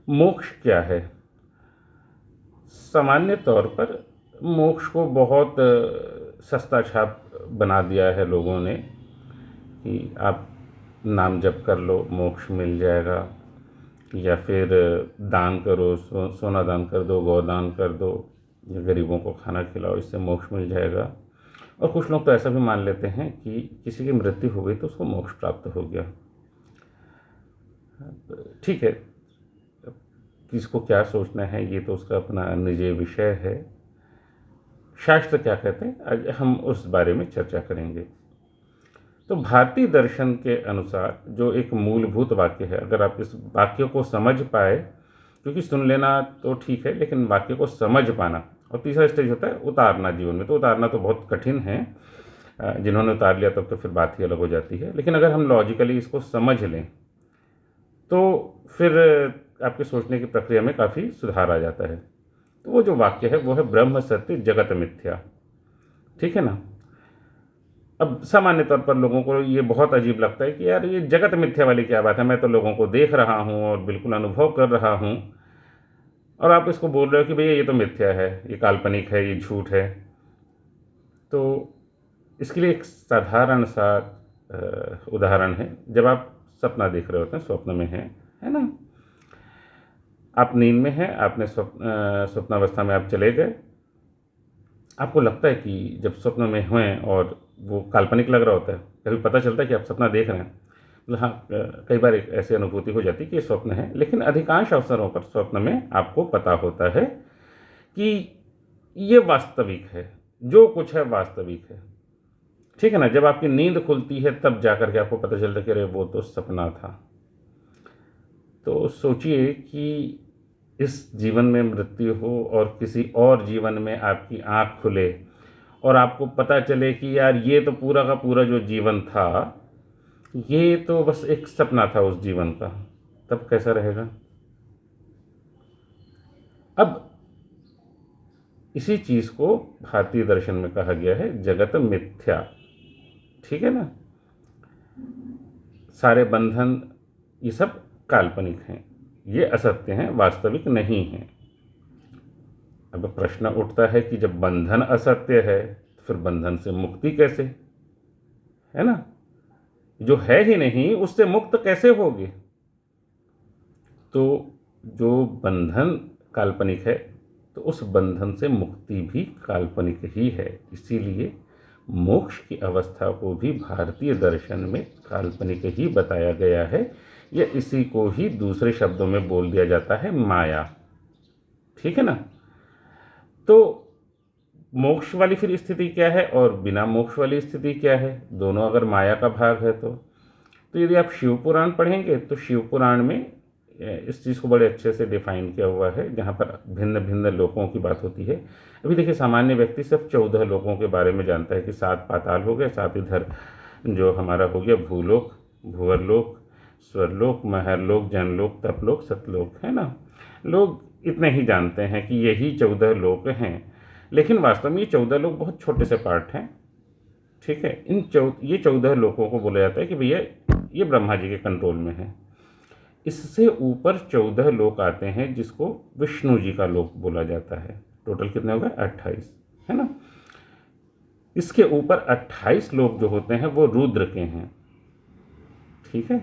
मोक्ष क्या है? सामान्य तौर पर मोक्ष को बहुत सस्ता छाप बना दिया है लोगों ने कि आप नाम जप कर लो मोक्ष मिल जाएगा, या फिर दान करो, सोना दान कर दो, गोदान कर दो, या गरीबों को खाना खिलाओ, इससे मोक्ष मिल जाएगा। और कुछ लोग तो ऐसा भी मान लेते हैं कि किसी की मृत्यु हो गई तो उसको मोक्ष प्राप्त हो गया। ठीक है, किसको क्या सोचना है ये तो उसका अपना निजी विषय है। शास्त्र क्या कहते हैं आज हम उस बारे में चर्चा करेंगे। तो भारतीय दर्शन के अनुसार जो एक मूलभूत वाक्य है, अगर आप इस वाक्य को समझ पाए, क्योंकि सुन लेना तो ठीक है लेकिन वाक्य को समझ पाना, और तीसरा स्टेज होता है उतारना जीवन में। तो उतारना तो बहुत कठिन है, जिन्होंने उतार लिया तब तो फिर बात ही अलग हो जाती है। लेकिन अगर हम लॉजिकली इसको समझ लें तो फिर आपके सोचने की प्रक्रिया में काफ़ी सुधार आ जाता है। तो वो जो वाक्य है वो है ब्रह्म सत्य जगत मिथ्या। ठीक है ना। अब सामान्य तौर पर लोगों को ये बहुत अजीब लगता है कि यार ये जगत मिथ्या वाली क्या बात है, मैं तो लोगों को देख रहा हूँ और बिल्कुल अनुभव कर रहा हूँ, और आप इसको बोल रहे हो कि भैया ये तो मिथ्या है, ये काल्पनिक है, ये झूठ है। तो इसके लिए एक साधारण सा उदाहरण है। जब आप सपना देख रहे होते हैं, स्वप्न में हैं, है ना, आप नींद में हैं, आपने स्वप्नावस्था में आप चले गए, आपको लगता है कि जब स्वप्न में हुए और वो काल्पनिक लग रहा होता है, कभी पता चलता है कि आप सपना देख रहे हैं। मतलब हाँ, कई बार एक ऐसी अनुभूति हो जाती है कि ये स्वप्न है, लेकिन अधिकांश अवसरों पर स्वप्न में आपको पता होता है कि ये वास्तविक है, जो कुछ है वास्तविक है। ठीक है ना। जब आपकी नींद खुलती है तब जाकर के आपको पता चलता है कि अरे वो तो सपना था। तो सोचिए कि इस जीवन में मृत्यु हो और किसी और जीवन में आपकी आँख खुले और आपको पता चले कि यार ये तो पूरा का पूरा जो जीवन था ये तो बस एक सपना था उस जीवन का, तब कैसा रहेगा? अब इसी चीज़ को भारतीय दर्शन में कहा गया है जगत मिथ्या। ठीक है ना। सारे बंधन ये सब काल्पनिक हैं, ये असत्य हैं, वास्तविक नहीं हैं। अब प्रश्न उठता है कि जब बंधन असत्य है तो फिर बंधन से मुक्ति कैसे, है ना। जो है ही नहीं उससे मुक्त कैसे होगे? तो जो बंधन काल्पनिक है तो उस बंधन से मुक्ति भी काल्पनिक ही है। इसीलिए मोक्ष की अवस्था को भी भारतीय दर्शन में काल्पनिक ही बताया गया है, या इसी को ही दूसरे शब्दों में बोल दिया जाता है माया। ठीक है ना। तो मोक्ष वाली फिर स्थिति क्या है और बिना मोक्ष वाली स्थिति क्या है? दोनों अगर माया का भाग है तो यदि आप शिव पुराण पढ़ेंगे तो शिव पुराण में इस चीज़ को बड़े अच्छे से डिफाइन किया हुआ है, जहाँ पर भिन्न भिन्न लोकों की बात होती है। अभी देखिए, सामान्य व्यक्ति सिर्फ 14 लोकों के बारे में जानता है कि 7 पाताल हो गए, 7 इधर जो हमारा हो गया भूलोक, भूवरलोक, स्वर्लोक, महरलोक, जनलोक, तपलोक, सतलोक, है ना। लोग इतने ही जानते हैं कि यही 14 लोक हैं, लेकिन वास्तव में ये 14 लोग बहुत छोटे से पार्ट हैं। ठीक है। ये 14 लोगों को बोला जाता है कि भैया ये ब्रह्मा जी के कंट्रोल में है। इससे ऊपर 14 लोक आते हैं जिसको विष्णु जी का लोक बोला जाता है। टोटल कितने हो गए? 28, है ना। इसके ऊपर 28 लोक जो होते हैं वो रुद्र के हैं। ठीक है।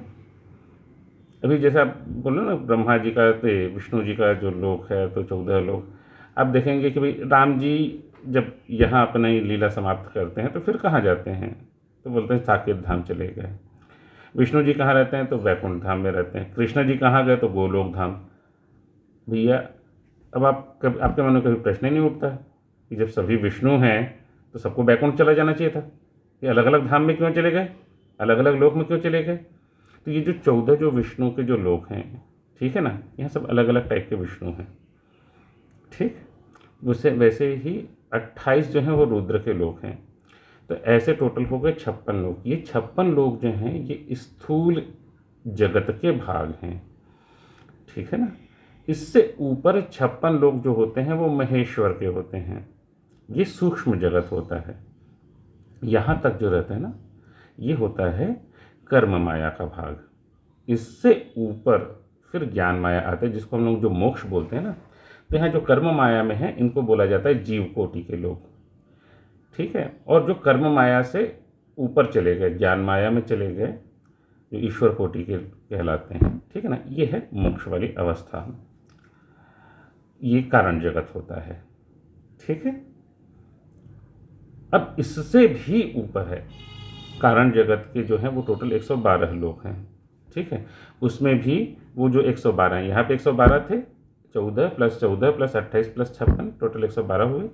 अभी जैसे आप बोलो ना ब्रह्मा जी का तो विष्णु जी का जो लोक है तो 14 लोक। आप देखेंगे कि भाई राम जी जब यहाँ अपनी लीला समाप्त करते हैं तो फिर कहाँ जाते हैं? तो बोलते हैं साकेत धाम चले गए। विष्णु जी कहाँ रहते हैं? तो वैकुंठ धाम में रहते हैं। कृष्ण जी कहाँ गए? तो गोलोक धाम। भैया अब आपके मन में कभी प्रश्न ही नहीं उठता कि जब सभी विष्णु हैं तो सबको वैकुंठ चला जाना चाहिए था, ये अलग अलग धाम में क्यों चले गए, अलग अलग लोक में क्यों चले गए? तो ये जो 14 जो विष्णु के जो लोक हैं, ठीक है ना, यहाँ सब अलग अलग टाइप के विष्णु हैं। ठीक। वैसे ही 28 जो हैं वो रुद्र के लोक हैं। तो ऐसे टोटल हो गए 56 लोग। ये 56 लोग जो हैं ये स्थूल जगत के भाग हैं। ठीक है ना। इससे ऊपर 56 लोग जो होते हैं वो महेश्वर के होते हैं, ये सूक्ष्म जगत होता है। यहाँ तक जो रहता है ना ये होता है कर्म माया का भाग। इससे ऊपर फिर ज्ञान माया आते हैं, जिसको हम लोग जो मोक्ष बोलते हैं ना। तो यहाँ जो कर्म माया में है, इनको बोला जाता है जीव कोटि के लोग, ठीक है। और जो कर्म माया से ऊपर चले गए, ज्ञान माया में चले गए, जो ईश्वर कोटि के कहलाते हैं, ठीक है ना, ये है मोक्ष वाली अवस्था। ये कारण जगत होता है, ठीक है। अब इससे भी ऊपर है कारण जगत के जो हैं वो टोटल 112 लोग हैं, ठीक है। उसमें भी वो जो 112 हैं, यहाँ पे 112 थे, 14 + 14 + 28 + 56 टोटल 112 हुए।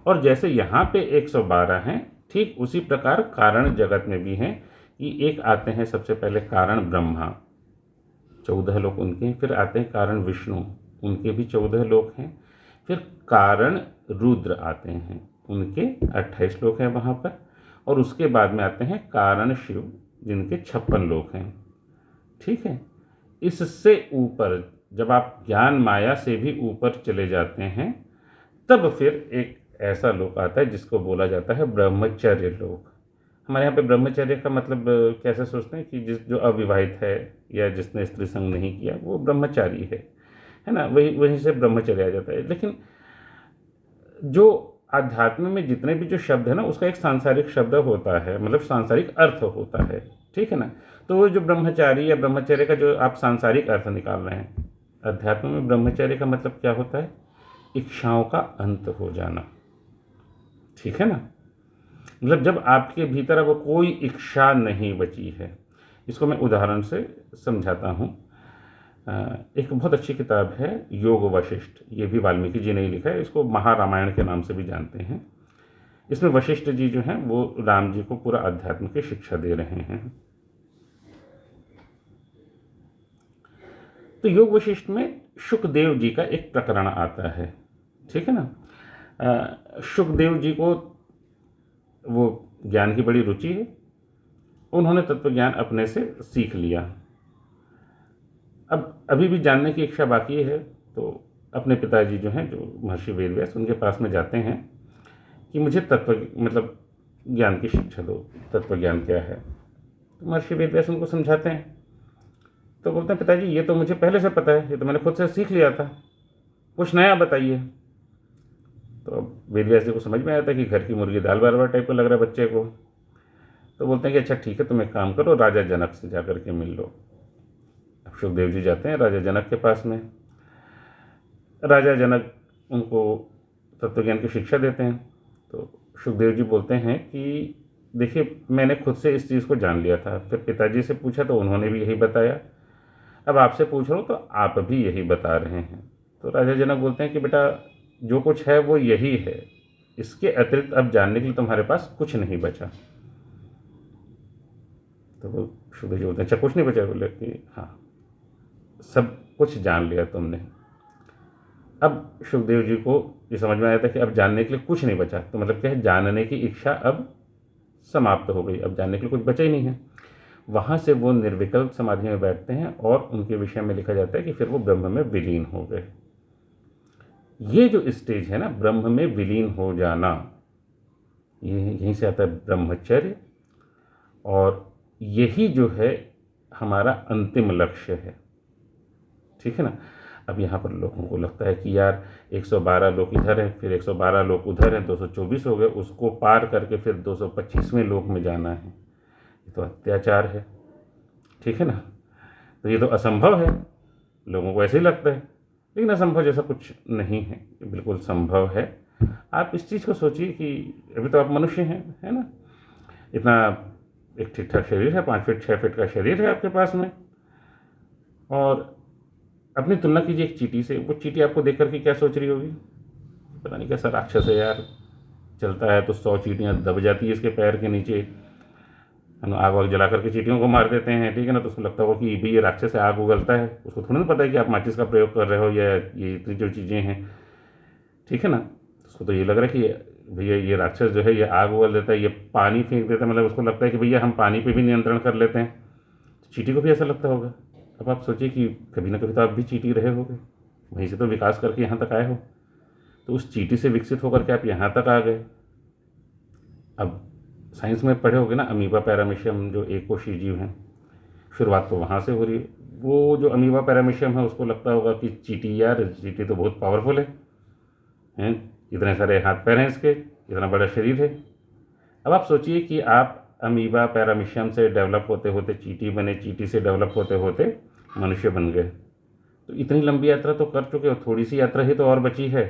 और जैसे यहाँ पे 112 हैं, ठीक उसी प्रकार कारण जगत में भी हैं कि एक आते हैं सबसे पहले कारण ब्रह्मा, 14 लोग उनके हैं। फिर आते हैं कारण विष्णु, उनके भी 14 लोग हैं। फिर कारण रुद्र आते हैं, उनके 28 लोग हैं वहाँ पर। और उसके बाद में आते हैं कारण शिव, जिनके 56 लोग हैं, ठीक है। इससे ऊपर जब आप ज्ञान माया से भी ऊपर चले जाते हैं, तब फिर एक ऐसा लोक आता है जिसको बोला जाता है ब्रह्मचर्य लोक। हमारे यहाँ पे ब्रह्मचर्य का मतलब कैसे सोचते हैं कि जो अविवाहित है या जिसने स्त्री संग नहीं किया वो ब्रह्मचारी है ना, वहीं से ब्रह्मचर्य आ जाता है। लेकिन जो आध्यात्म में जितने भी जो शब्द है ना, उसका एक सांसारिक शब्द होता है, मतलब सांसारिक अर्थ होता है, ठीक है ना। तो वो जो ब्रह्मचारी या ब्रह्मचर्य का जो आप सांसारिक अर्थ निकाल रहे हैं, अध्यात्म में ब्रह्मचर्य का मतलब क्या होता है? इच्छाओं का अंत हो जाना, ठीक है ना। मतलब जब आपके भीतर अब कोई इच्छा नहीं बची है। इसको मैं उदाहरण से समझाता हूँ। एक बहुत अच्छी किताब है योग वशिष्ठ, ये भी वाल्मीकि जी ने ही लिखा है, इसको महारामायण के नाम से भी जानते हैं। इसमें वशिष्ठ जी जो हैं वो राम जी को पूरा अध्यात्म की शिक्षा दे रहे हैं। तो योग वशिष्ठ में शुकदेव जी का एक प्रकरण आता है, ठीक है ना। शुकदेव जी को वो ज्ञान की बड़ी रुचि है, उन्होंने तत्व ज्ञान अपने से सीख लिया। अब अभी भी जानने की इच्छा बाकी है, तो अपने पिताजी जो हैं, जो महर्षि वेदव्यास, उनके पास में जाते हैं कि मुझे तत्व मतलब ज्ञान की शिक्षा दो, तत्व ज्ञान क्या है। तो महर्षि वेदव्यास उनको समझाते हैं, तो बोलते हैं पिताजी ये तो मुझे पहले से पता है, ये तो मैंने खुद से सीख लिया था, कुछ नया बताइए। तो अब वेदव्यास जी को समझ में आया था कि घर की मुर्गी दाल बार टाइप का लग रहा है बच्चे को। तो बोलते हैं कि अच्छा ठीक है, तुम एक काम करो, राजा जनक से जा करके मिल लो। अब सुखदेव जी जाते हैं राजा जनक के पास में। राजा जनक उनको तत्वज्ञान की शिक्षा देते हैं। तो सुखदेव जी बोलते हैं कि देखिए मैंने खुद से इस चीज़ को जान लिया था, फिर पिताजी से पूछा तो उन्होंने भी यही बताया, अब आपसे पूछ रहा हूँ तो आप भी यही बता रहे हैं। तो राजा जनक बोलते हैं कि बेटा जो कुछ है वो यही है, इसके अतिरिक्त अब जानने के लिए तुम्हारे पास कुछ नहीं बचा। तो वो सुखदेव जी बोलते हैं अच्छा कुछ नहीं बचा? बोले कि हाँ, सब कुछ जान लिया तुमने। अब सुखदेव जी को ये समझ में आया था कि अब जानने के लिए कुछ नहीं बचा, तो मतलब क्या है, जानने की इच्छा अब समाप्त हो गई, अब जानने के लिए कुछ बचा ही नहीं है। वहाँ से वो निर्विकल्प समाधि में बैठते हैं और उनके विषय में लिखा जाता है कि फिर वो ब्रह्म में विलीन हो गए। ये जो स्टेज है ना, ब्रह्म में विलीन हो जाना, ये यहीं से आता है ब्रह्मचर्य, और यही जो है हमारा अंतिम लक्ष्य है, ठीक है ना। अब यहाँ पर लोगों को लगता है कि यार 112 लोग इधर हैं, फिर 112 लोग उधर हैं, 224 हो गए, उसको पार करके फिर 225वें लोक में जाना है, ये तो अत्याचार है, ठीक है ना। तो ये तो असंभव है, लोगों को ऐसे ही लगता है। लेकिन असंभव जैसा कुछ नहीं है, ये बिल्कुल संभव है। आप इस चीज़ को सोचिए कि अभी तो आप मनुष्य हैं, है ना, इतना एक ठीक ठाक शरीर है, 5 फीट 6 फीट का शरीर है आपके पास में, और अपनी तुलना कीजिए एक चींटी से। वो चींटी आपको देख करके क्या सोच रही होगी, पता नहीं कैसा राक्षस है यार, चलता है तो 100 चींटियाँ दब जाती है इसके पैर के नीचे, हम आग वाग जला करके चींटियों को मार देते हैं, ठीक है ना। तो उसको लगता होगा कि भाई ये राक्षस है, आग उगलता है, उसको थोड़ा ना पता है कि आप माचिस का प्रयोग कर रहे हो या ये इतनी जो चीज़ें हैं, ठीक है ना। उसको तो ये लग रहा है कि भैया ये राक्षस जो है ये आग उगल देता है, ये पानी फेंक देता है, मतलब उसको लगता है कि भैया हम पानी पे भी नियंत्रण कर लेते हैं। चींटी को भी ऐसा लगता होगा। अब आप सोचिए कि कभी ना कभी तो आप भी चींटी रहे होगे, वहीं से तो विकास करके यहाँ तक आए हो, तो उस चींटी से विकसित होकर के आप यहाँ तक आ गए। अब साइंस में पढ़े होगे ना, अमीबा पैरामीशियम जो एक कोशीय जीव हैं, शुरुआत तो वहाँ से हो रही है। वो जो अमीबा पैरामीशियम है उसको लगता होगा कि चींटी, यार चींटी तो बहुत पावरफुल है, हैं, इतने सारे हाथ पैर हैं इसके, इतना बड़ा शरीर है। अब आप सोचिए कि आप अमीबा पैरामीशियम से डेवलप होते होते चींटी बने, चींटी से डेवलप होते होते मनुष्य बन गए। तो इतनी लंबी यात्रा तो कर चुके हो, थोड़ी सी यात्रा ही तो और बची है।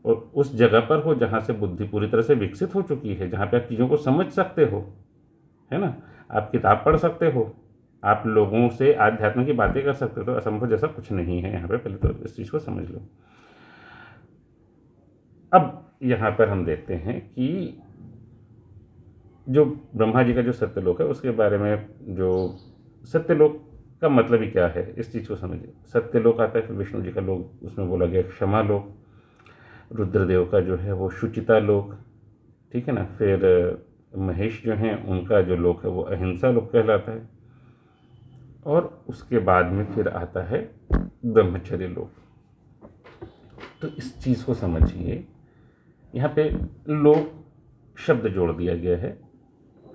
और उस जगह पर हो जहाँ से बुद्धि पूरी तरह से विकसित हो चुकी है, जहाँ पे आप चीज़ों को समझ सकते हो, है ना, आप किताब पढ़ सकते हो, आप लोगों से आध्यात्म की बातें कर सकते हो। तो असंभव जैसा कुछ नहीं है यहाँ पे, पहले तो इस चीज़ को समझ लो। अब यहाँ पर हम देखते हैं कि जो ब्रह्मा जी का जो सत्यलोक है उसके बारे में, जो सत्यलोक का मतलब ही क्या है इस चीज़ को समझिए। सत्यलोक आता है, फिर विष्णु जी का लोक उसमें बोला गया क्षमा लोक, रुद्रदेव का जो है वो शुचिता लोक, ठीक है ना, फिर महेश जो हैं उनका जो लोक है वो अहिंसा लोक कहलाता है, और उसके बाद में फिर आता है ब्रह्मचर्य लोक। तो इस चीज़ को समझिए, यहाँ पे लोक शब्द जोड़ दिया गया है,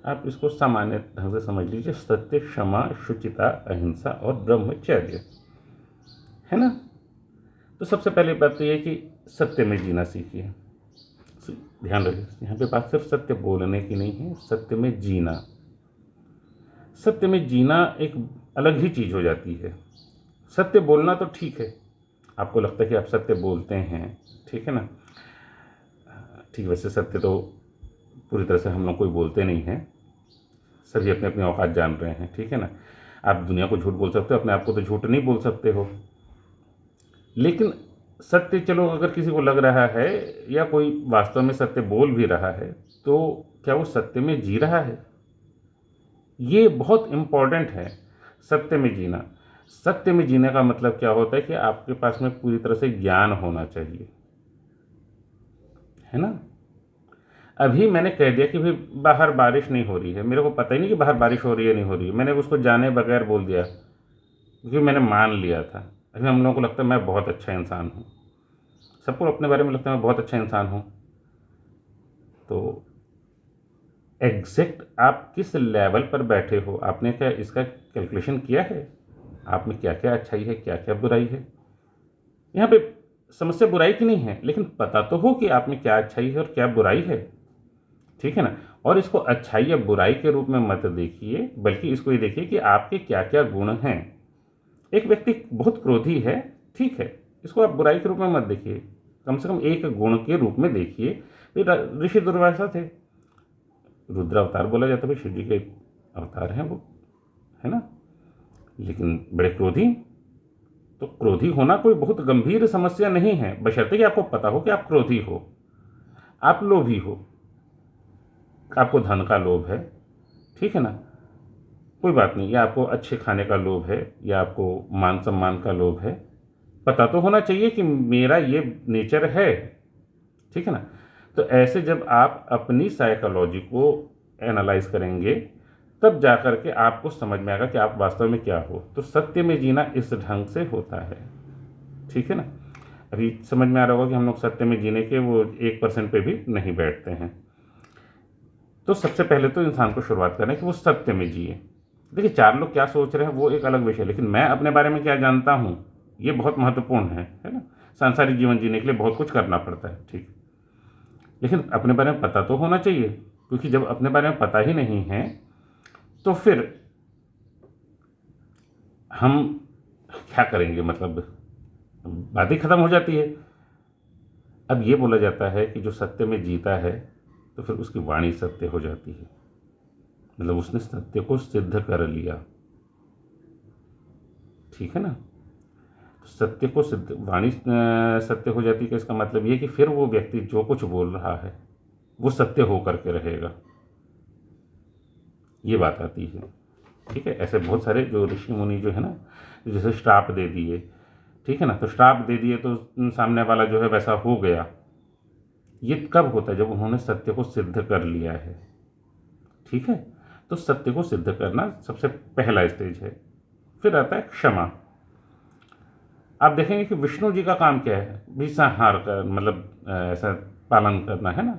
आप इसको सामान्य ढंग से समझ लीजिए, सत्य, क्षमा, शुचिता, अहिंसा और ब्रह्मचर्य, है ना। तो सबसे पहले बात तो ये कि सत्य में जीना सीखिए। ध्यान रखिए, यहाँ पे बात सिर्फ सत्य बोलने की नहीं है, सत्य में जीना। सत्य में जीना एक अलग ही चीज़ हो जाती है। सत्य बोलना तो ठीक है, आपको लगता है कि आप सत्य बोलते हैं, ठीक है ना, ठीक। वैसे सत्य तो पूरी तरह से हम लोग कोई बोलते नहीं हैं, सभी अपने अपने औकात जान रहे हैं, ठीक है ना। आप दुनिया को झूठ बोल सकते हो, अपने आप को तो झूठ नहीं बोल सकते हो। लेकिन सत्य, चलो अगर किसी को लग रहा है या कोई वास्तव में सत्य बोल भी रहा है, तो क्या वो सत्य में जी रहा है? ये बहुत इम्पॉर्टेंट है, सत्य में जीना। सत्य में जीने का मतलब क्या होता है कि आपके पास में पूरी तरह से ज्ञान होना चाहिए, है ना। अभी मैंने कह दिया कि भाई बाहर बारिश नहीं हो रही है, मेरे को पता ही नहीं कि बाहर बारिश हो रही है नहीं हो रही है, मैंने उसको जाने बगैर बोल दिया क्योंकि मैंने मान लिया था। अभी हम लोगों को लगता है मैं बहुत अच्छा इंसान हूँ, सबको अपने बारे में लगता है मैं बहुत अच्छा इंसान हूँ। तो एग्जैक्ट आप किस लेवल पर बैठे हो, आपने क्या इसका कैलकुलेशन किया है? आप में क्या क्या अच्छाई है, क्या क्या बुराई है? यहाँ पे समस्या बुराई की नहीं है, लेकिन पता तो हो कि आप में क्या अच्छाई है और क्या बुराई है, ठीक है ना। और इसको अच्छाई या बुराई के रूप में मत देखिए, बल्कि इसको ये देखिए कि आपके क्या क्या गुण हैं। एक व्यक्ति बहुत क्रोधी है, ठीक है, इसको आप बुराई के रूप में मत देखिए, कम से कम एक गुण के रूप में देखिए। ऋषि दुर्वासा थे, रुद्र अवतार बोला जाता है, भाई शिव जी के अवतार हैं वो, है ना, लेकिन बड़े क्रोधी। तो क्रोधी होना कोई बहुत गंभीर समस्या नहीं है, बशर्ते कि आपको पता हो कि आप क्रोधी हो, आप लोभी हो, आपको धन का लोभ है, ठीक है ना, कोई बात नहीं, या आपको अच्छे खाने का लोभ है, या आपको मान सम्मान का लोभ है, पता तो होना चाहिए कि मेरा ये नेचर है, ठीक है ना। तो ऐसे जब आप अपनी साइकोलॉजी को एनालाइज करेंगे, तब जा कर के आपको समझ में आएगा कि आप वास्तव में क्या हो। तो सत्य में जीना इस ढंग से होता है, ठीक है ना। अभी समझ में आ रहा होगा कि हम लोग सत्य में जीने के वो 1% पे भी नहीं बैठते हैं। तो सबसे पहले तो इंसान को शुरुआत करना है कि वो सत्य में जिए। देखिए, 4 लोग क्या सोच रहे हैं वो एक अलग विषय है, लेकिन मैं अपने बारे में क्या जानता हूँ ये बहुत महत्वपूर्ण है ना। सांसारिक जीवन जीने के लिए बहुत कुछ करना पड़ता है, ठीक, लेकिन अपने बारे में पता तो होना चाहिए, क्योंकि जब अपने बारे में पता ही नहीं है तो फिर हम क्या करेंगे, मतलब बात ही खत्म हो जाती है। अब ये बोला जाता है कि जो सत्य में जीता है तो फिर उसकी वाणी सत्य हो जाती है, मतलब उसने सत्य को सिद्ध कर लिया, ठीक है ना। तो सत्य को सिद्ध, वाणी सत्य हो जाती है, इसका मतलब ये कि फिर वो व्यक्ति जो कुछ बोल रहा है वो सत्य हो करके रहेगा, ये बात आती है, ठीक है। ऐसे बहुत सारे जो ऋषि मुनि जो है ना, जैसे श्राप दे दिए, ठीक है ना, तो श्राप दे दिए तो सामने वाला जो है वैसा हो गया। ये कब होता है? जब उन्होंने सत्य को सिद्ध कर लिया है, ठीक है। तो सत्य को सिद्ध करना सबसे पहला स्टेज है। फिर आता है क्षमा। आप देखेंगे कि विष्णु जी का काम क्या है, भी संहार कर, मतलब ऐसा पालन करना, है ना।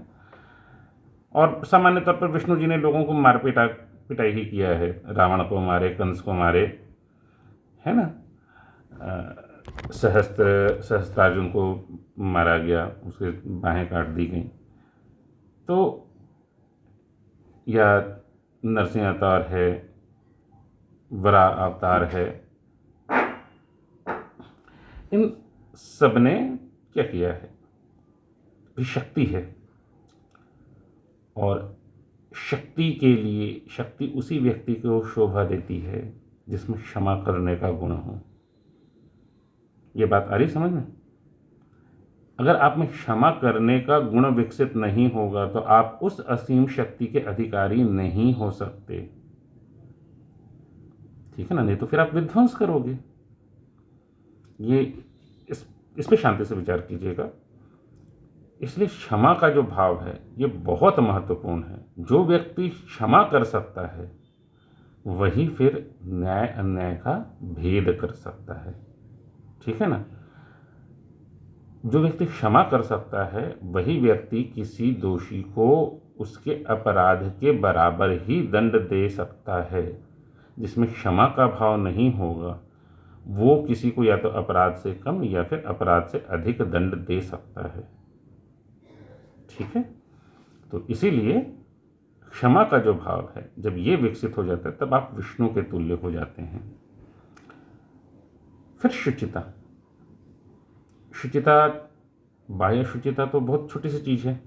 और सामान्य तौर पर विष्णु जी ने लोगों को मार पीटा पिटाई ही किया है, रावण को मारे, कंस को मारे, है ना। सहस्त्रार्जुन को मारा गया, उसके बाहें काट दी गई। तो या नरसिंह अवतार है, वराह अवतार है, इन सब ने क्या किया है, भी शक्ति है। और शक्ति के लिए, शक्ति उसी व्यक्ति को शोभा देती है जिसमें क्षमा करने का गुण हो। ये बात आ रही समझ में? अगर आप में क्षमा करने का गुण विकसित नहीं होगा तो आप उस असीम शक्ति के अधिकारी नहीं हो सकते, ठीक है ना। नहीं तो फिर आप विध्वंस करोगे। ये इस पे शांति से विचार कीजिएगा। इसलिए क्षमा का जो भाव है ये बहुत महत्वपूर्ण है। जो व्यक्ति क्षमा कर सकता है वही फिर न्याय अन्याय का भेद कर सकता है, ठीक है ना। जो व्यक्ति क्षमा कर सकता है वही व्यक्ति किसी दोषी को उसके अपराध के बराबर ही दंड दे सकता है। जिसमें क्षमा का भाव नहीं होगा वो किसी को या तो अपराध से कम या फिर अपराध से अधिक दंड दे सकता है, ठीक है। तो इसीलिए क्षमा का जो भाव है जब ये विकसित हो जाता है तब आप विष्णु के तुल्य हो जाते हैं। फिर शुचिता। शुचिता, बाह्य शुचिता तो बहुत छोटी सी चीज है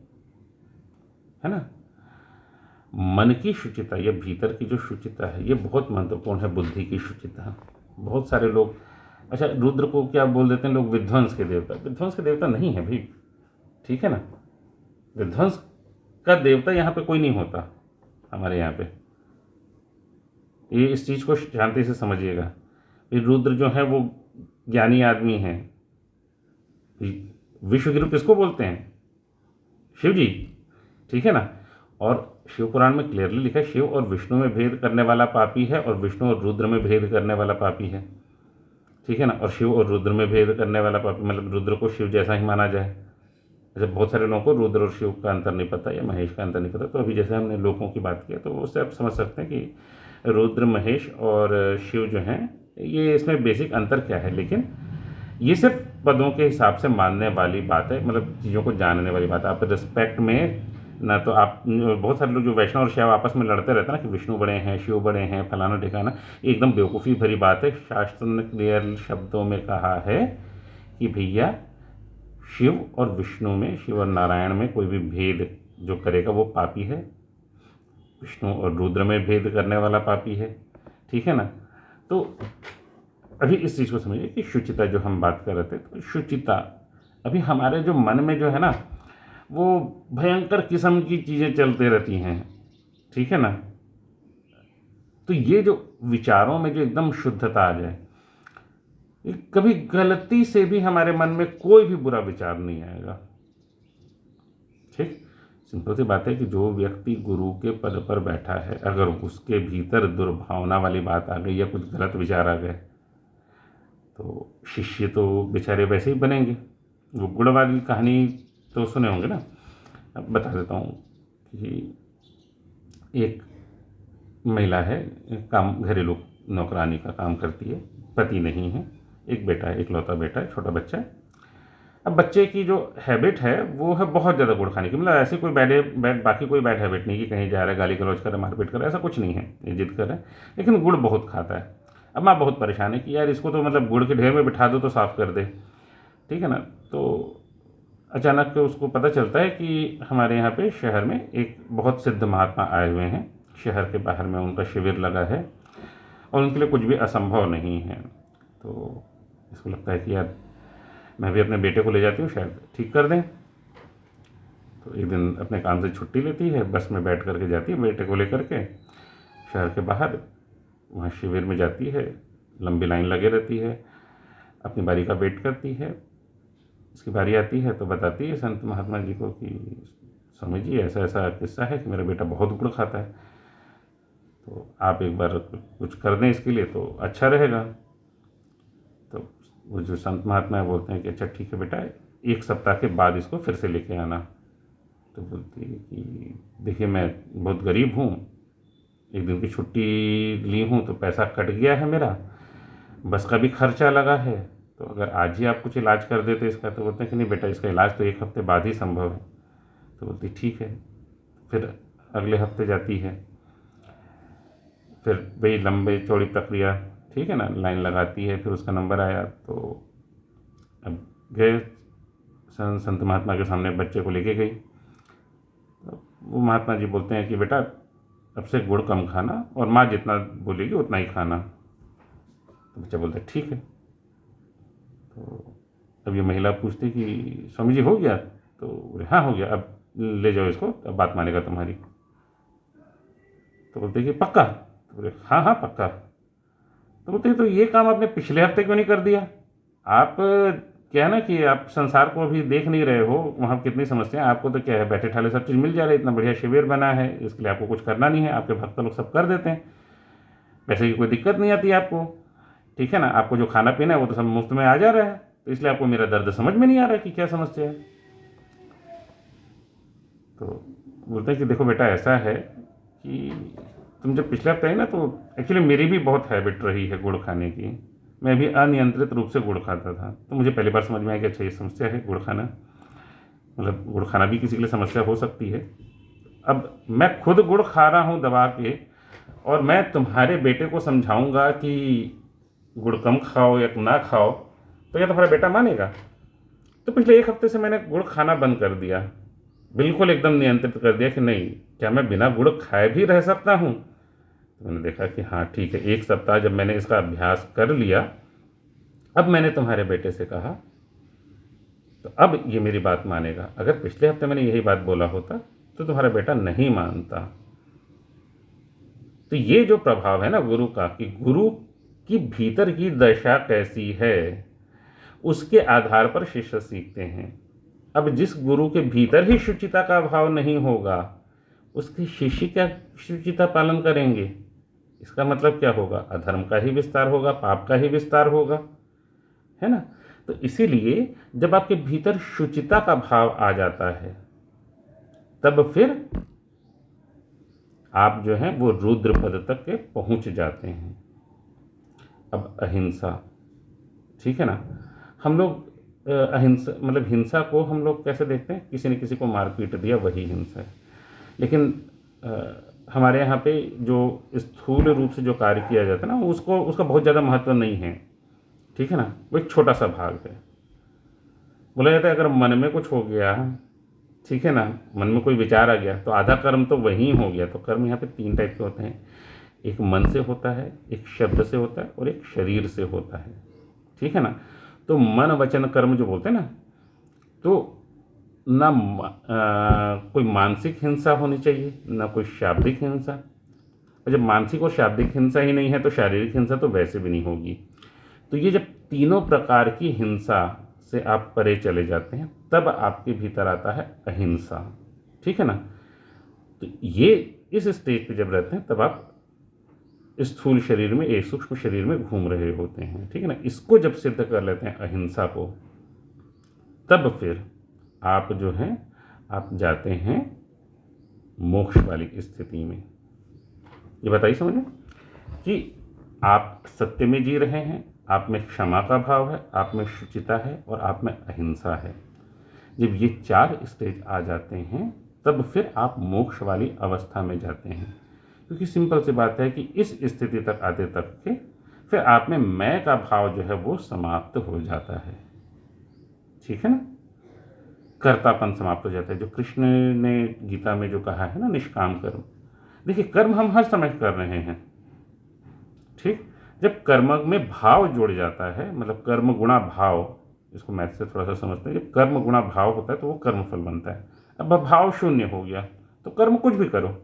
ना। मन की शुचिता या भीतर की जो शुचिता है ये बहुत महत्वपूर्ण है। बुद्धि की शुचिता, बहुत सारे लोग, अच्छा रुद्र को क्या बोल देते हैं लोग, विध्वंस के देवता। विध्वंस के देवता नहीं है भाई, ठीक है ना। विध्वंस का देवता यहाँ पे कोई नहीं होता हमारे यहाँ पे। ये इस चीज को शांति से समझिएगा। रुद्र जो है वो ज्ञानी आदमी है। विश्वगुरु किसको बोलते हैं? शिव जी, ठीक है ना। और शिव पुराण में क्लियरली लिखा है शिव और विष्णु में भेद करने वाला पापी है और विष्णु और रुद्र में भेद करने वाला पापी है, ठीक है ना। और शिव और रुद्र में भेद करने वाला पापी मतलब रुद्र को शिव जैसा ही माना जाए। अच्छा, बहुत सारे लोगों को रुद्र और शिव का अंतर नहीं पता या महेश का अंतर नहीं पता। तो अभी जैसे हमने लोगों की बात की तो उससे आप समझ सकते हैं कि रुद्र, महेश और शिव जो हैं ये इसमें बेसिक अंतर क्या है। लेकिन ये सिर्फ पदों के हिसाब से मानने वाली बात है, मतलब चीज़ों को जानने वाली बात है। आप रिस्पेक्ट में ना, तो आप बहुत सारे लोग जो वैष्णव और शैव आपस में लड़ते रहते हैं ना कि विष्णु बड़े हैं, शिव बड़े हैं, फलाना ठिकाना, एकदम बेवकूफ़ी भरी बात है। शास्त्र ने क्लियर शब्दों में कहा है कि भैया शिव और विष्णु में, शिव और नारायण में कोई भी भेद जो करेगा वो पापी है। विष्णु और रुद्र में भेद करने वाला पापी है, ठीक है ना। तो अभी इस चीज़ को समझिए कि शुचिता जो हम बात कर रहे थे, तो शुचिता अभी हमारे जो मन में जो है ना वो भयंकर किस्म की चीज़ें चलते रहती हैं, ठीक है ना। तो ये जो विचारों में जो एकदम शुद्धता आ जाए, कभी गलती से भी हमारे मन में कोई भी बुरा विचार नहीं आएगा, ठीक। सिंपल सी बात है कि जो व्यक्ति गुरु के पद पर बैठा है अगर उसके भीतर दुर्भावना वाली बात आ गई या कुछ गलत विचार आ गए तो शिष्य तो बेचारे वैसे ही बनेंगे। वो गुड़ वाली कहानी तो सुने होंगे ना। अब बता देता हूँ कि एक महिला है, काम घरेलू नौकरानी का काम करती है, पति नहीं है, एक बेटा है, इकलौता बेटा है, छोटा बच्चा है। अब बच्चे की जो हैबिट है वो है बहुत ज़्यादा गुड़ खाने की। मतलब ऐसे कोई बाकी कोई बैड हैबिट नहीं कि कहीं जा रहा है गाली गलौज कर रहा है, मारपीट कर रहा है, ऐसा कुछ नहीं है, ये जिद कर रहा है, लेकिन गुड़ बहुत खाता है। अब माँ बहुत परेशान है कि यार इसको तो मतलब गुड़ के ढेर में बिठा दो तो साफ़ कर दे, ठीक है ना। तो अचानक उसको पता चलता है कि हमारे यहाँ पे शहर में एक बहुत सिद्ध महात्मा आए हुए हैं, शहर के बाहर में उनका शिविर लगा है और उनके लिए कुछ भी असंभव नहीं है। तो इसको लगता है कि यार मैं भी अपने बेटे को ले जाती हूँ, शायद ठीक कर दें। तो एक दिन अपने काम से छुट्टी लेती है, बस में बैठ करके जाती है बेटे को लेकर के शहर के बाहर, वहाँ शिविर में जाती है। लंबी लाइन लगे रहती है, अपनी बारी का वेट करती है। इसकी बारी आती है तो बताती है संत महात्मा जी को कि स्वामी जी ऐसा ऐसा किस्सा है कि मेरा बेटा बहुत गुड़ खाता है, तो आप एक बार कुछ कर दें इसके लिए तो अच्छा रहेगा। तो वो जो संत महात्मा है बोलते हैं कि अच्छा ठीक है बेटा, 1 सप्ताह के बाद इसको फिर से लेके आना। तो बोलती है कि देखिए मैं बहुत गरीब हूँ, एक दिन की छुट्टी ली हूँ तो पैसा कट गया है मेरा, बस का भी खर्चा लगा है, तो अगर आज ही आप कुछ इलाज कर देते इसका। तो बोलते हैं कि नहीं बेटा, इसका इलाज तो 1 हफ्ते बाद ही संभव है। तो बोलती ठीक है। फिर अगले हफ्ते जाती है, फिर वही लंबे चौड़ी प्रक्रिया, ठीक है ना, लाइन लगाती है। फिर उसका नंबर आया तो अब गए संत महात्मा के सामने, बच्चे को लेके गई। तो वो महात्मा जी बोलते हैं कि बेटा अब से गुड़ कम खाना और माँ जितना बोलेगी उतना ही खाना। तो बच्चा बोलता है ठीक है। तो अब ये महिला पूछती कि स्वामी जी हो गया? तो बोले हाँ हो गया, अब ले जाओ इसको, अब बात मानेगा तुम्हारी। तो बोलते कि पक्का? तो बोले हाँ हाँ पक्का। तो बोलते तो ये काम आपने पिछले हफ्ते क्यों नहीं कर दिया? आप क्या है ना कि आप संसार को अभी देख नहीं रहे हो, वहाँ कितनी समस्या है। आपको तो क्या है, बैठे ठाले सब चीज़ मिल जा रहा है, इतना बढ़िया शिविर बना है, इसके लिए आपको कुछ करना नहीं है, आपके भक्त लोग सब कर देते हैं, पैसे की कोई दिक्कत नहीं आती आपको, ठीक है ना। आपको जो खाना पीना है वो तो सब मुफ्त में आ जा रहा है, तो इसलिए आपको मेरा दर्द समझ में नहीं आ रहा है कि क्या समस्या है। तो बोलते हैं कि देखो बेटा ऐसा है कि तुम जब पिछले हफ्ते आई ना, तो एक्चुअली मेरी भी बहुत हैबिट रही है गुड़ खाने की। मैं भी अनियंत्रित रूप से गुड़ खाता था, तो मुझे पहली बार समझ में आया कि अच्छा ये समस्या है गुड़ खाना, मतलब गुड़ खाना भी किसी के लिए समस्या हो सकती है। अब मैं खुद गुड़ खा रहा हूँ दबा के, और मैं तुम्हारे बेटे को समझाऊंगा कि गुड़ कम खाओ या ना खाओ, तो या तुम्हारा बेटा मानेगा? तो पिछले 1 हफ्ते से मैंने गुड़ खाना बंद कर दिया, बिल्कुल एकदम नियंत्रित कर दिया कि नहीं, क्या मैं बिना गुड़ खाए भी रह सकता हूँ? तो मैंने देखा कि हाँ ठीक है, 1 सप्ताह जब मैंने इसका अभ्यास कर लिया, अब मैंने तुम्हारे बेटे से कहा तो अब ये मेरी बात मानेगा। अगर पिछले हफ्ते मैंने यही बात बोला होता तो तुम्हारा बेटा नहीं मानता। तो ये जो प्रभाव है ना गुरु का, कि गुरु की भीतर की दशा कैसी है उसके आधार पर शिष्य सीखते हैं। अब जिस गुरु के भीतर ही शुचिता का भाव नहीं होगा, उसके शिष्य क्या शुचिता पालन करेंगे? इसका मतलब क्या होगा? अधर्म का ही विस्तार होगा, पाप का ही विस्तार होगा, है ना। तो इसीलिए जब आपके भीतर शुचिता का भाव आ जाता है, तब फिर आप जो हैं वो रुद्र पद तक के पहुंच जाते हैं। अब अहिंसा, ठीक है ना, हम लोग अहिंसा मतलब हिंसा को हम लोग कैसे देखते हैं? किसी ने किसी को मार पीट दिया वही हिंसा है। लेकिन हमारे यहाँ पे जो स्थूल रूप से जो कार्य किया जाता है ना, उसको उसका बहुत ज़्यादा महत्व नहीं है, ठीक है ना, वो एक छोटा सा भाग है। बोला जाता है अगर मन में कुछ हो गया, ठीक है ना, मन में कोई विचार आ गया तो आधा कर्म तो वहीं हो गया। तो कर्म यहाँ पे 3 टाइप के होते हैं, एक मन से होता है, एक शब्द से होता है और एक शरीर से होता है, ठीक है ना। तो मन वचन कर्म जो बोलते हैं ना, तो ना कोई मानसिक हिंसा होनी चाहिए, ना कोई शाब्दिक हिंसा। और जब मानसिक और शाब्दिक हिंसा ही नहीं है तो शारीरिक हिंसा तो वैसे भी नहीं होगी। तो ये जब तीनों प्रकार की हिंसा से आप परे चले जाते हैं, तब आपके भीतर आता है अहिंसा, ठीक है ना। तो ये इस स्टेज पे जब रहते हैं, तब आप स्थूल शरीर में, एक सूक्ष्म शरीर में घूम रहे होते हैं, ठीक है ना। इसको जब सिद्ध कर लेते हैं अहिंसा को, तब फिर आप जो हैं आप जाते हैं मोक्ष वाली स्थिति में। ये बताइए समझ में कि आप सत्य में जी रहे हैं, आप में क्षमा का भाव है, आप में शुचिता है और आप में अहिंसा है। जब ये 4 स्टेज आ जाते हैं, तब फिर आप मोक्ष वाली अवस्था में जाते हैं। क्योंकि सिंपल सी बात है कि इस स्थिति तक आते तक के फिर आप में मैं का भाव जो है वो समाप्त हो जाता है, ठीक है ना। कर्तापन समाप्त हो जाता है, जो कृष्ण ने गीता में जो कहा है ना, निष्काम कर्म। देखिए कर्म हम हर समय कर रहे हैं, ठीक। जब कर्म में भाव जुड़ जाता है, मतलब कर्म गुणा भाव, इसको मैथ से थोड़ा सा समझते हैं, जब कर्म गुणा भाव होता है तो वो कर्म फल बनता है। अब भाव शून्य हो गया तो कर्म कुछ भी करो,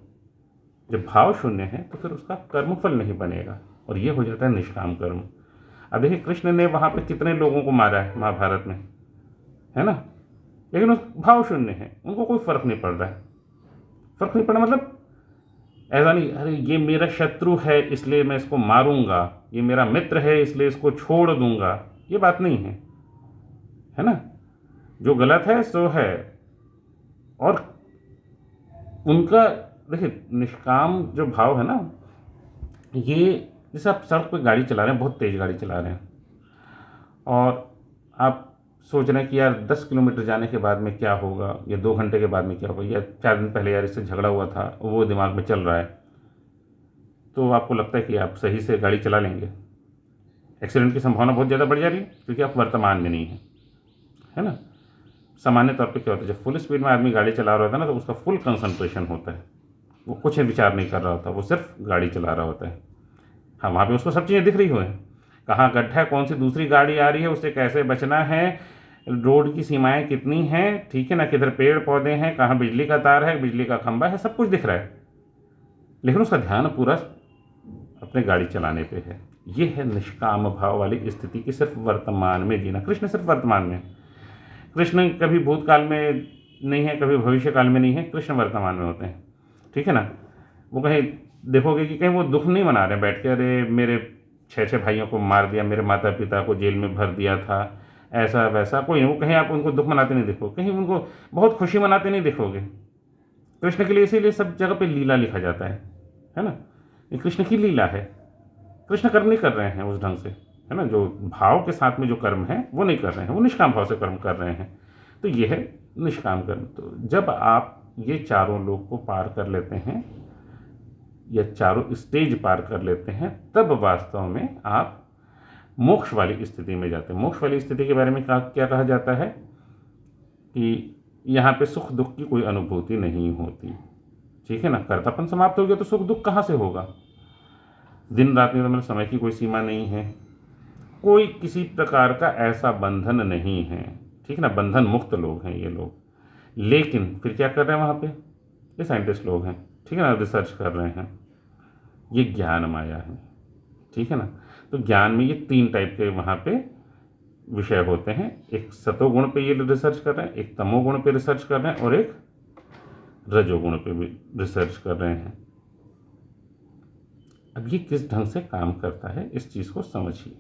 जब भाव शून्य है तो फिर उसका कर्म फल नहीं बनेगा, और ये हो जाता है निष्काम कर्म। अब देखिए कृष्ण ने वहाँ पे कितने लोगों को मारा है महाभारत में, है ना, लेकिन उस भाव शून्य है, उनको कोई फर्क नहीं पड़ रहा है। फर्क नहीं पड़ा मतलब ऐसा नहीं अरे ये मेरा शत्रु है इसलिए मैं इसको मारूंगा, ये मेरा मित्र है इसलिए इसको छोड़ दूंगा, ये बात नहीं है ना। जो गलत है सो है। और उनका देखिए निष्काम जो भाव है ना, ये जैसे आप सड़क पे गाड़ी चला रहे हैं, बहुत तेज़ गाड़ी चला रहे हैं, और आप सोच रहे हैं कि यार 10 किलोमीटर जाने के बाद में क्या होगा, या 2 घंटे के बाद में क्या होगा, या 4 दिन पहले यार इससे झगड़ा हुआ था, वो दिमाग में चल रहा है, तो आपको लगता है कि आप सही से गाड़ी चला लेंगे। एक्सीडेंट की संभावना बहुत ज़्यादा बढ़ जा रही है, क्योंकि आप वर्तमान में नहीं हैं, है ना। सामान्य तौर पे क्या होता है, जब फुल स्पीड में आदमी गाड़ी चला रहा होता है ना, तो उसका फुल कंसंट्रेशन होता है, वो कुछ विचार नहीं कर रहा होता, वो सिर्फ गाड़ी चला रहा होता है। हाँ, वहाँ पे उसको सब चीज़ें दिख रही हुई हैं, कहाँ गड्ढा है, कौन सी दूसरी गाड़ी आ रही है, उससे कैसे बचना है, रोड की सीमाएं कितनी हैं, ठीक है ना, किधर पेड़ पौधे हैं, कहाँ बिजली का तार है, बिजली का खंभा है, सब कुछ दिख रहा है, लेकिन उसका ध्यान पूरा अपने गाड़ी चलाने पे है। ये है निष्काम भाव वाली स्थिति की सिर्फ वर्तमान में जीना। कृष्ण सिर्फ वर्तमान में है। कृष्ण कभी भूतकाल में नहीं है, कभी भविष्य काल में नहीं है, कृष्ण वर्तमान में होते हैं, ठीक है ना। वो कहीं देखोगे कि कहीं वो दुख नहीं मना रहे बैठ के, अरे मेरे 6 भाइयों को मार दिया, मेरे माता पिता को जेल में भर दिया था, ऐसा वैसा, कोई नहीं। वो कहीं आप उनको दुख मनाते नहीं देखोगे, कहीं उनको बहुत खुशी मनाते नहीं देखोगे। कृष्ण के लिए इसीलिए सब जगह पे लीला लिखा जाता है ना। ये कृष्ण की लीला है। कृष्ण कर्म नहीं कर रहे हैं उस ढंग से, है ना, जो भाव के साथ में जो कर्म है वो नहीं कर रहे हैं, वो निष्काम भाव से कर्म कर रहे हैं। तो ये है निष्काम कर्म। तो जब आप ये चारों लोग को पार कर लेते हैं, या चारों स्टेज पार कर लेते हैं, तब वास्तव में आप मोक्ष वाली स्थिति में जाते हैं। मोक्ष वाली स्थिति के बारे में क्या कहा जाता है कि यहाँ पे सुख दुख की कोई अनुभूति नहीं होती, ठीक है ना। कर्तापन समाप्त हो गया तो सुख दुख कहाँ से होगा। दिन रात में मतलब समय की कोई सीमा नहीं है, कोई किसी प्रकार का ऐसा बंधन नहीं है, ठीक है ना। बंधन मुक्त लोग हैं ये लोग। लेकिन फिर क्या कर रहे हैं वहाँ पे, ये साइंटिस्ट लोग हैं, ठीक है ना, रिसर्च कर रहे हैं। ये ज्ञान माया है, ठीक है ना। तो ज्ञान में ये 3 टाइप के वहाँ पे विषय होते हैं। एक सतोगुण पे ये रिसर्च कर रहे हैं, एक तमोगुण पे रिसर्च कर रहे हैं, और एक रजोगुण पे भी रिसर्च कर रहे हैं। अब ये किस ढंग से काम करता है, इस चीज़ को समझिए।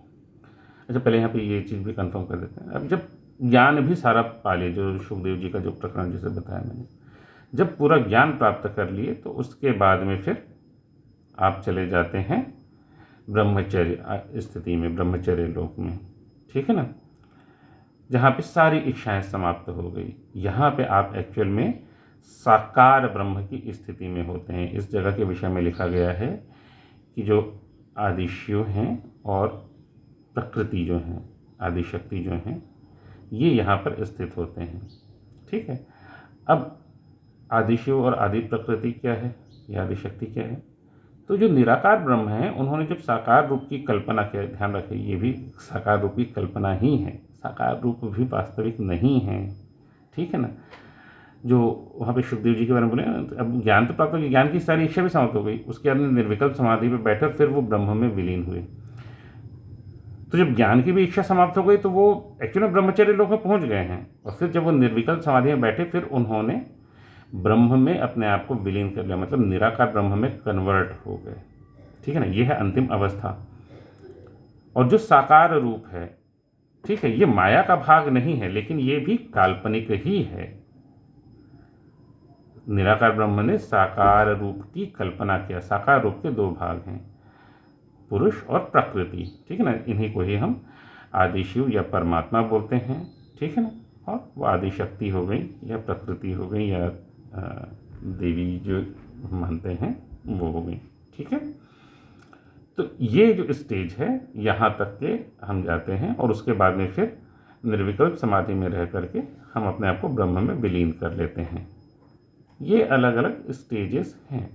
अच्छा, पहले यहाँ पे ये चीज़ भी कंफर्म कर देते हैं। अब जब ज्ञान भी सारा पा लिए, जो सुखदेव जी का जो प्रकरण जैसे बताया मैंने, जब पूरा ज्ञान प्राप्त कर लिए, तो उसके बाद में फिर आप चले जाते हैं ब्रह्मचर्य स्थिति में, ब्रह्मचर्य लोक में, ठीक है ना, जहाँ पे सारी इच्छाएं समाप्त हो गई। यहाँ पे आप एक्चुअल में साकार ब्रह्म की स्थिति में होते हैं। इस जगह के विषय में लिखा गया है कि जो आदिशिव हैं और प्रकृति जो हैं, आदिशक्ति जो हैं, ये यहाँ पर स्थित होते हैं, ठीक है। अब आदिशिव और आदि प्रकृति क्या है, ये आदिशक्ति क्या है। तो जो निराकार ब्रह्म है, उन्होंने जब साकार रूप की कल्पना किया, ध्यान रखें ये भी साकार रूप की कल्पना ही है, साकार रूप भी वास्तविक नहीं है, ठीक है ना। जो वहाँ पे सुखदेव जी के बारे में बोले, अब ज्ञान तो प्राप्त हो गया, ज्ञान की सारी इच्छा भी समाप्त हो गई, उसके बाद में निर्विकल्प समाधि पे बैठे, फिर वो ब्रह्म में विलीन हुए। तो जब ज्ञान की भी इच्छा समाप्त हो गई, तो वो एक्चुअली ब्रह्मचर्य लोक में पहुँच गए हैं, और फिर जब वो निर्विकल्प समाधि में बैठे, फिर उन्होंने ब्रह्म में अपने आप को विलीन कर लिया, मतलब निराकार ब्रह्म में कन्वर्ट हो गए, ठीक है ना। ये है अंतिम अवस्था। और जो साकार रूप है, ठीक है, ये माया का भाग नहीं है, लेकिन ये भी काल्पनिक ही है। निराकार ब्रह्म ने साकार रूप की कल्पना किया। साकार रूप के 2 भाग हैं, पुरुष और प्रकृति, ठीक है ना। इन्हीं को ही हम आदिशिव या परमात्मा बोलते हैं, ठीक है ना। और वो आदिशक्ति हो गई, या प्रकृति हो गई, या देवी जो मानते हैं वो हो गई, ठीक है। तो ये जो स्टेज है, यहाँ तक के हम जाते हैं, और उसके बाद में फिर निर्विकल्प समाधि में रह करके हम अपने आप को ब्रह्म में विलीन कर लेते हैं। ये अलग अलग स्टेजेस हैं।